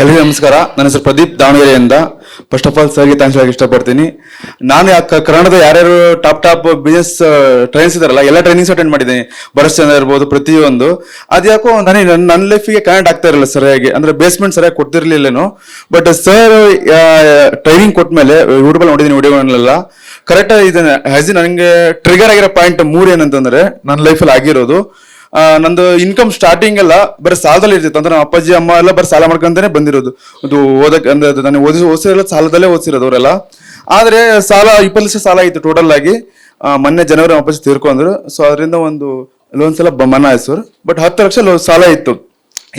ಎಲ್ಲರಿಗೂ ನಮಸ್ಕಾರ. ನನ್ನ ಹೆಸರು ಪ್ರದೀಪ್, ದಾವಣಗೆರೆಯಿಂದ. ಫಸ್ಟ್ ಆಫ್ ಆಲ್ ಸರ್ಗೆ ಥ್ಯಾಂಕ್ಸ್ ಹೇಳಕ್ಕೆ ಇಷ್ಟಪಡ್ತೀನಿ. ನಾನು ಕನ್ನಡದ ಯಾರ್ಯಾರು ಟಾಪ್ ಬಿಸ್ನೆಸ್ ಟ್ರೈನ್ಸ್ ಇದಾರಲ್ಲ, ಎಲ್ಲ ಟ್ರೈನಿಂಗ್ಸ್ ಅಟೆಂಡ್ ಮಾಡಿದ್ದೀನಿ. ಭರತ್ ಚಂದ್ರ ಇರ್ಬೋದು, ಪ್ರತಿಯೊಂದು. ಅದ್ಯಾಕೋ ನನಗೆ ನನ್ನ ಲೈಫಿಗೆ ಕನೆಕ್ಟ್ ಆಗ್ತಾ ಇರಲಿಲ್ಲ ಸರಿಯಾಗಿ, ಅಂದ್ರೆ ಬೇಸ್ಮೆಂಟ್ ಸರಿಯಾಗಿ ಕೊಡ್ತಿರ್ಲಿಲ್ಲೇನು. ಬಟ್ ಸರ್ ಟ್ರೈನಿಂಗ್ ಕೊಟ್ಮೇಲೆ ಯೂಟ್ಯೂಬಲ್ಲಿ ನೋಡಿದ್ದೀನಿ ವಿಡಿಯೋಗಳನ್ನೆಲ್ಲ. ಕರೆಕ್ಟ್ ಇದನ್ನ ಆಸ್ ನನಗೆ ಟ್ರಿಗರ್ ಆಗಿರೋ ಪಾಯಿಂಟ್ 3 ಏನಂತಂದ್ರೆ, ನನ್ನ ಲೈಫಲ್ಲಿ ಆಗಿರೋದು, ನಂದು ಇನ್ಕಮ್ ಸ್ಟಾರ್ಟಿಂಗ್ ಎಲ್ಲ ಬರೀ ಸಾಲದಲ್ಲಿ ಇರ್ತಿತ್ತು. ಅಂದ್ರೆ ನಮ್ಮ ಅಪ್ಪಾಜಿ ಅಮ್ಮ ಎಲ್ಲ ಬರೀ ಸಾಲ ಮಾಡ್ಕೊಂತಾನೆ ಬಂದಿರೋದು. ಅದು ಓದಕ್ಕೆ ಅಂದ್ರೆ ನನಗೆ ಓದಿಸಿರಲ್ಲ, ಸಾಲದಲ್ಲೇ ಓದಿಸಿರೋದು ಅವರೆಲ್ಲ. ಆದ್ರೆ ಸಾಲ 20 ಲಕ್ಷ ಸಾಲ ಆಯಿತು ಟೋಟಲ್ ಆಗಿ. ಮೊನ್ನೆ ಜನವರಿ ನಮ್ಮ ಅಪ್ಪಾಜಿ ತೀರ್ಕೊಂಡ್ರು. ಸೊ ಅದರಿಂದ ಒಂದು ಲೋನ್ಸ್ ಎಲ್ಲ ಮನ್ನಾ ಆಯ್ತು ಸರ್. ಬಟ್ 10 ಲಕ್ಷ ಸಾಲ ಇತ್ತು.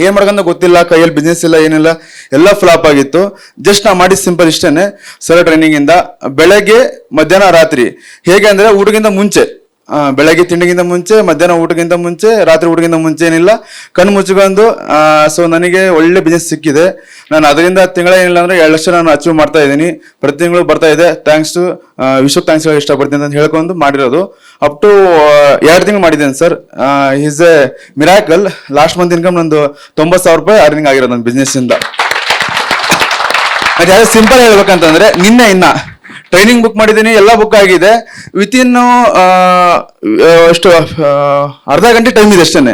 ಏನ್ ಮಾಡ್ಕೊಂಡ ಗೊತ್ತಿಲ್ಲ, ಕೈಯಲ್ಲಿ ಬಿಸ್ನೆಸ್ ಇಲ್ಲ, ಏನಿಲ್ಲ, ಎಲ್ಲ ಫ್ಲಾಪ್ ಆಗಿತ್ತು. ಜಸ್ಟ್ ನಾ ಮಾಡಿದ ಸಿಂಪಲ್ ಇಷ್ಟೇನೆ ಸರ್. ಟ್ರೈನಿಂಗ್ ಇಂದ ಬೆಳಗ್ಗೆ ಮಧ್ಯಾಹ್ನ ರಾತ್ರಿ ಹೇಗೆ ಅಂದ್ರೆ, ಊಟಕ್ಕಿಂತ ಮುಂಚೆ, ಬೆಳಗ್ಗೆ ತಿಂಡಿಗಿಂತ ಮುಂಚೆ, ಮಧ್ಯಾಹ್ನ ಊಟಕ್ಕಿಂತ ಮುಂಚೆ, ರಾತ್ರಿ ಊಟಕ್ಕಿಂತ ಮುಂಚೆ ಏನಿಲ್ಲ, ಕಣ್ಣು ಮುಚ್ಕೊಂಡು. ಸೊ ನನಗೆ ಒಳ್ಳೆ ಬಿಸ್ನೆಸ್ ಸಿಕ್ಕಿದೆ. ನಾನು ಅದರಿಂದ ತಿಂಗಳ ಏನಿಲ್ಲ ಅಂದ್ರೆ 2 ಲಕ್ಷ ನಾನು ಅಚೀವ್ ಮಾಡ್ತಾ ಇದ್ದೀನಿ. ಪ್ರತಿ ತಿಂಗಳು ಬರ್ತಾ ಇದೆ. ಥ್ಯಾಂಕ್ಸ್ ಟು ವಿಶ್ವಕ್ಕೆ ಥ್ಯಾಂಕ್ಸ್ ಹೇಳಕ್ಕೆ ಇಷ್ಟಪಡ್ತೀನಿ ಅಂತ ಹೇಳ್ಕೊಂಡು ಮಾಡಿರೋದು. ಅಪ್ ಟು 2 ತಿಂಗಳು ಮಾಡಿದ್ದೇನೆ sir. Is A miracle. Last month income ನಂದು 90,000 ರೂಪಾಯಿ ಅರ್ನಿಂಗ್ ಆಗಿರೋದು ನನ್ನ ಬಿಸ್ನೆಸ್ ಇಂದ. ಅದು ಸಿಂಪಲ್ ಹೇಳ್ಬೇಕಂತಂದ್ರೆ, ನಿನ್ನೆ ಇನ್ನ ಟ್ರೈನಿಂಗ್ ಬುಕ್ ಮಾಡಿದ್ದೀನಿ, ಎಲ್ಲ ಬುಕ್ ಆಗಿದೆ. ವಿತಿನ್ ಎಷ್ಟು ಅರ್ಧ ಗಂಟೆ ಟೈಮ್ ಇದೆ ಅಷ್ಟೇ.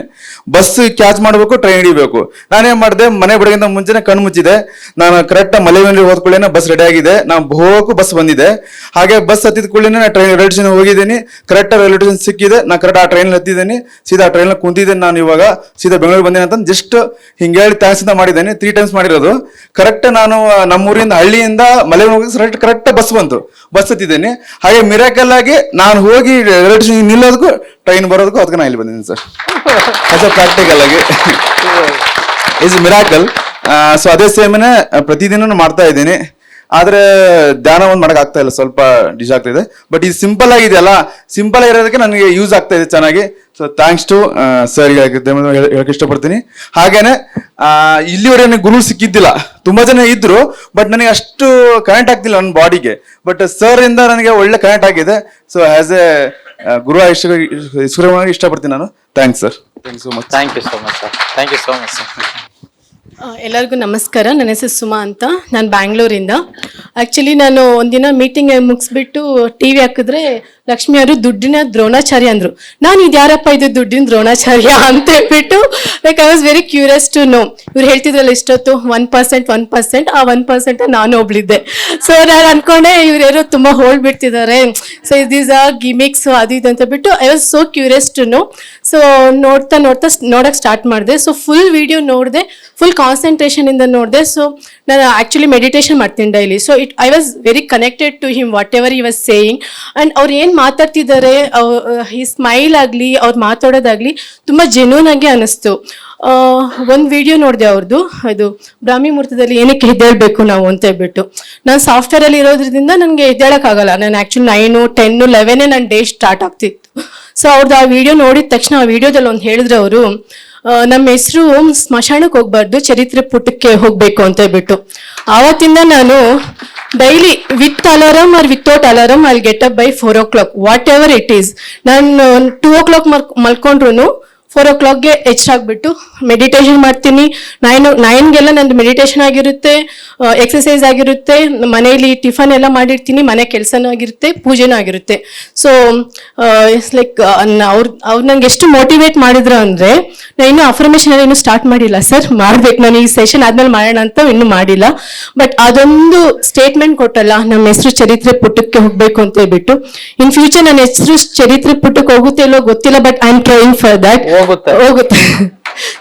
ಬಸ್ ಕ್ಯಾಚ್ ಮಾಡಬೇಕು, ಟ್ರೈನ್ ಹಿಡಿಬೇಕು. ನಾನೇನ್ ಮಾಡಿದೆ, ಮನೆ ಬಿಡೋಕ್ಕಿಂತ ಮುಂಚೆನೆ ಕಣ್ಣು ಮುಚ್ಚಿದೆ. ನಾನು ಕರೆಕ್ಟ್ ಮಲೆಯಲ್ಲಿ ಹೋದ್ಕೊಳ್ಳೇನೆ ಬಸ್ ರೆಡಿ ಆಗಿದೆ. ನಾನು ಹೋಗಕ್ಕೂ ಬಸ್ ಬಂದಿದೆ. ಹಾಗೆ ಬಸ್ ಹತ್ತಿದ ಕೂಡಲೇ ನಾನು ಟ್ರೈನ್ ರೈಲ್ವೆ ಸ್ಟೇಷನ್ ಹೋಗಿದ್ದೀನಿ. ಕರೆಕ್ಟ್ ರೈಲ್ವೆ ಸ್ಟೇಷನ್ ಸಿಕ್ಕಿದೆ. ನಾನು ಕರೆಕ್ಟ್ ಆ ಟ್ರೈನ್ ಹತ್ತಿದ್ದೀನಿ. ಸೀದಾ ಟ್ರೈನ್ ಕುಂತಿದ್ದೇನೆ. ನಾನು ಇವಾಗ ಸೀದಾ ಬೆಂಗಳೂರು ಬಂದೇನೆ ಅಂತ ಜಸ್ಟ್ ಹಿಂಗೆ ಹೇಳಿ ಥ್ಯಾಂಕ್ಸ್ ಅಂತ ಮಾಡಿದ್ದೇನೆ. 3 ಟೈಮ್ಸ್ ಮಾಡಿರೋದು. ಕರೆಕ್ಟ್ ನಾನು ನಮ್ಮೂರಿಂದ ಹಳ್ಳಿಯಿಂದ ಮಲೆ ಹೋಗಿ ಕರೆಕ್ಟ್ ಬಸ್ ಬಂತು. ಬಸ್ ಹತ್ತಿದ್ದೇನೆ. ಹಾಗೆ ಮಿರಾಕಲ್ ಆಗಿ ನಾನು ಹೋಗಿ ರೈಲ್ವೆ ಸ್ಟೇಷನ್ ನಿಲ್ಲೋದಕ್ಕೂ ಟ್ರೈನ್ ಬರೋದಕ್ಕೂ ಅದಕ್ಕೆ ನಾನು ಇಲ್ಲಿ ಬಂದಿದ್ದೀನಿ ಸರ್. ಅದು ಪ್ರಾಕ್ಟಿಕಲ್ ಆಗಿ ಇಸ್ ಮಿರಾಕಲ್. ಸೊ ಅದೇ ಸೇಮನೆ ಪ್ರತಿದಿನ ಮಾಡ್ತಾ ಇದ್ದೀನಿ. ಆದ್ರೆ ಧ್ಯಾನ ಒಂದು ಮಾಡಕ್ ಆಗ್ತಾ ಇಲ್ಲ, ಸ್ವಲ್ಪ ಡಿಶ್ ಆಗ್ತಾ ಇದೆ. ಬಟ್ ಇದು ಸಿಂಪಲ್ ಆಗಿದೆಯಲ್ಲ, ಸಿಂಪಲ್ ಆಗಿರೋದಕ್ಕೆ ನನಗೆ ಯೂಸ್ ಆಗ್ತಾ ಇದೆ ಚೆನ್ನಾಗಿ. ಸೊ ಥ್ಯಾಂಕ್ಸ್ ಟು ಸರ್ ಹೇಳಕ್ ಇಷ್ಟಪಡ್ತೀನಿ. ಹಾಗೇನೆ ಇಲ್ಲಿವರೆಗೆ ನನಗೆ ಗುರು ಸಿಕ್ಕಿದ್ದಿಲ್ಲ. ತುಂಬಾ ಜನ ಇದ್ರು, ಬಟ್ ನನಗೆ ಅಷ್ಟು ಕನೆಕ್ಟ್ ಆಗ್ತಿಲ್ಲ ನನ್ನ ಬಾಡಿಗೆ. ಬಟ್ ಸರ್ ಇಂದ ನನಗೆ ಒಳ್ಳೆ ಕನೆಕ್ಟ್ ಆಗಿದೆ. ಸೊ ಆಸ್ ಎ ಗುರು ಇಷ್ಟಪಡ್ತೀನಿ ನಾನು. Thanks sir. Thank you so much. Thank you so much sir. Thank you so much sir. ಎಲ್ಲರಿಗೂ ನಮಸ್ಕಾರ. ನನ್ನ ಹೆಸರು ಸುಮಾ ಅಂತ. ನಾನು ಬ್ಯಾಂಗ್ಳೂರಿಂದ. ಆ್ಯಕ್ಚುಲಿ ನಾನು ಒಂದಿನ ಮೀಟಿಂಗ್ ಮುಗಿಸ್ಬಿಟ್ಟು TV ಹಾಕಿದ್ರೆ ಲಕ್ಷ್ಮಿ ಅವರು ದುಡ್ಡಿನ ದ್ರೋಣಾಚಾರ್ಯ ಅಂದರು. ನಾನು ಇದ್ಯಾರಪ್ಪ ಇದು ದುಡ್ಡಿನ ದ್ರೋಣಾಚಾರ್ಯ ಅಂತ ಹೇಳ್ಬಿಟ್ಟು like I was very curious to know. ಇವ್ರು ಹೇಳ್ತಿದ್ರಲ್ಲ ಇಷ್ಟೊತ್ತು 1%, ಆ 1% ನಾನು ಒಬ್ಳಿದ್ದೆ. ಸೊ ನಾನು ಅನ್ಕೊಂಡೆ ಇವ್ರು ತುಂಬ ಹೋಲ್ಡ್ ಬಿಡ್ತಿದ್ದಾರೆ, ಸೊ ದೀಸ್ ಆರ್ ಗಿಮಿಕ್ಸ್ ಅದು ಇದು ಅಂತ ಬಿಟ್ಟು I was so curious to know. So ನೋಡ್ತಾ ನೋಡಕ್ಕೆ ಸ್ಟಾರ್ಟ್ ಮಾಡಿದೆ. ಸೊ ಫುಲ್ ವಿಡಿಯೋ ನೋಡಿದೆ, ಫುಲ್ ಕಾನ್ಸಂಟ್ರೇಷನ್ ಇಂದ ನೋಡಿದೆ. ಸೊ ನಾನು ಆ್ಯಕ್ಚುಲಿ ಮೆಡಿಟೇಷನ್ ಮಾಡ್ತೀನಿ daily. So I was very connected to him, whatever he was saying. And ಅವ್ರು ಏನು ಮಾತಾಡ್ತಿದ್ದಾರೆ, ಈ ಸ್ಮೈಲ್ ಆಗಲಿ, ಅವ್ರು ಮಾತಾಡೋದಾಗ್ಲಿ ತುಂಬ ಜೆನ್ಯೂನ್ ಆಗಿ ಅನ್ನಿಸ್ತು. ಒಂದು ವಿಡಿಯೋ ನೋಡಿದೆ ಅವ್ರದ್ದು, ಇದು ಬ್ರಾಹ್ಮಿ ಮುಹೂರ್ತದಲ್ಲಿ ಏನಕ್ಕೆ ಎದ್ದೇಳಬೇಕು ನಾವು ಅಂತ ಹೇಳ್ಬಿಟ್ಟು. ನಾನು ಸಾಫ್ಟ್ವೇರಲ್ಲಿ ಇರೋದ್ರಿಂದ ನನಗೆ ಎದ್ದೇಳಕ್ಕಾಗಲ್ಲ. ನಾನು ಆ್ಯಕ್ಚುಲಿ 9, 10, 11 ನನ್ನ ಡೇ ಸ್ಟಾರ್ಟ್ ಆಗ್ತಿತ್ತು. ಸೊ ಅವ್ರದ್ದು ಆ ವಿಡಿಯೋ ನೋಡಿದ ತಕ್ಷಣ ಆ ವಿಡಿಯೋದಲ್ಲಿ ಒಂದು ಹೇಳಿದ್ರು ಅವರು, ನಮ್ಮ ಹೆಸರು ಸ್ಮಶಾನಕ್ಕೆ ಹೋಗ್ಬಾರ್ದು, ಚರಿತ್ರೆ ಪುಟಕ್ಕೆ ಹೋಗ್ಬೇಕು ಅಂತ ಹೇಳ್ಬಿಟ್ಟು. ಆವತ್ತಿಂದ ನಾನು daily with alarm or without alarm I get up by 4 o'clock, whatever it is. ನಾನು 2 o'clock ಮಲ್ಕೊಂಡ್ರು 4 o'clockಗೆ ಎಚ್ಚರಾಗ್ಬಿಟ್ಟು ಮೆಡಿಟೇಷನ್ ಮಾಡ್ತೀನಿ. 9ಗೆಲ್ಲ ನಂದು ಮೆಡಿಟೇಷನ್ ಆಗಿರುತ್ತೆ, ಎಕ್ಸಸೈಸ್ ಆಗಿರುತ್ತೆ, ಮನೆಯಲ್ಲಿ ಟಿಫನ್ ಎಲ್ಲ ಮಾಡಿರ್ತೀನಿ, ಮನೆ ಕೆಲಸನೂ ಆಗಿರುತ್ತೆ, ಪೂಜೆನೂ ಆಗಿರುತ್ತೆ. ಸೊ ಇಟ್ಸ್ ಲೈಕ್ ಅವ್ರು ನಂಗೆ ಎಷ್ಟು ಮೋಟಿವೇಟ್ ಮಾಡಿದ್ರು ಅಂದರೆ, ನಾನು ಇನ್ನೂ ಅಫರ್ಮೇಷನ್ ಎಲ್ಲ ಇನ್ನೂ ಸ್ಟಾರ್ಟ್ ಮಾಡಿಲ್ಲ ಸರ್, ಮಾಡ್ಬೇಕು. ನಾನು ಈ ಸೆಷನ್ ಆದ್ಮೇಲೆ ಮಾಡೋಣ ಅಂತ ಇನ್ನೂ ಮಾಡಿಲ್ಲ. ಬಟ್ ಅದೊಂದು ಸ್ಟೇಟ್ಮೆಂಟ್ ಕೊಟ್ಟಲ್ಲ, ನಮ್ಮ ಹೆಸರು ಚರಿತ್ರೆ ಪುಟಕ್ಕೆ ಹೋಗ್ಬೇಕು ಅಂತ ಹೇಳ್ಬಿಟ್ಟು. ಇನ್ ಫ್ಯೂಚರ್ ನನ್ನ ಹೆಸರು ಚರಿತ್ರೆ ಪುಟಕ್ಕೆ ಹೋಗುತ್ತೆ ಇಲ್ಲೋ ಗೊತ್ತಿಲ್ಲ, but I am trying for that. ಹೋಗುತ್ತೆ.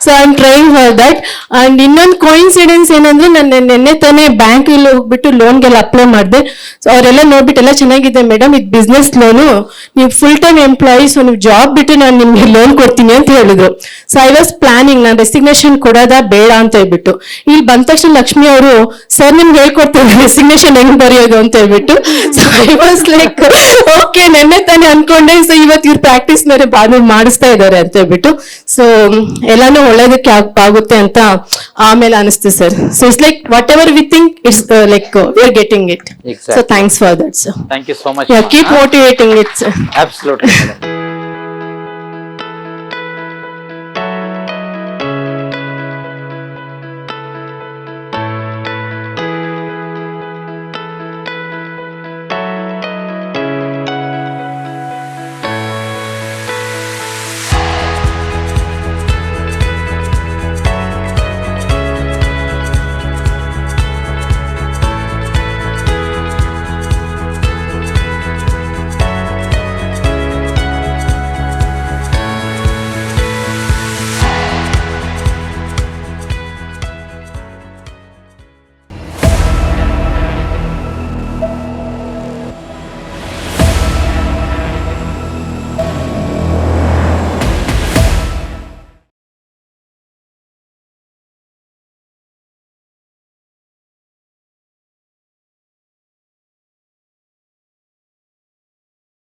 So I am trying for that. And ಇನ್ನೊಂದು ಕೋಇನ್ಸಿಡೆನ್ಸ್ ಏನಂದ್ರೆ, ನಾನು ನಿನ್ನೆ ತಾನೇ ಬ್ಯಾಂಕಲ್ಲಿ ಹೋಗ್ಬಿಟ್ಟು ಲೋನ್ಗೆಲ್ಲ ಅಪ್ಲೈ ಮಾಡಿದೆ. ಸೊ ಅವರೆಲ್ಲ ನೋಡ್ಬಿಟ್ಟು ಎಲ್ಲ ಚೆನ್ನಾಗಿದೆ ಮೇಡಮ್, ಇದು ಬಿಸ್ನೆಸ್ ಲೋನು, ನೀವು ಫುಲ್ ಟೈಮ್ ಎಂಪ್ಲಾಯಿ, ಸೊ ನೀವು ಜಾಬ್ ಬಿಟ್ಟು ನಾನು ನಿಮ್ಗೆ ಲೋನ್ ಕೊಡ್ತೀನಿ ಅಂತ ಹೇಳಿದ್ರು. ಸೊ ಐ ವಾಸ್ ಪ್ಲಾನಿಂಗ್, ನಾನು ರೆಸಿಗ್ನೇಷನ್ ಕೊಡೋದಾ ಬೇಡ ಅಂತ ಹೇಳ್ಬಿಟ್ಟು. ಇಲ್ಲಿ ಬಂದ ತಕ್ಷಣ ಲಕ್ಷ್ಮಿ ಅವರು, ಸರ್ ನಿಮ್ಗೆ ಹೇಳ್ಕೊಡ್ತಾರೆ ರೆಸಿಗ್ನೇಷನ್ ಹೆಂಗ್ ಬರೆಯೋದು ಅಂತ ಹೇಳ್ಬಿಟ್ಟು. So I was like okay, ನೆನ್ನೆ ತಾನೇ ಅನ್ಕೊಂಡೆ. ಸೊ ಇವತ್ತು ಇವ್ರು ಪ್ರಾಕ್ಟೀಸ್ ಮಾಡಿಸ್ತಾ ಇದ್ದಾರೆ ಅಂತ ಹೇಳ್ಬಿಟ್ಟು. ಸೊ ಎಲ್ಲಾನು ಒಳ್ಳೇದಕ್ಕೆ ಆಗುತ್ತೆ ಅಂತ ಆಮೇಲೆ ಅನಿಸ್ತು sir. So it's like what ever we think, it's like we are getting it. So thanks for that sir. Thank you so much. Keep motivating it sir. Absolutely.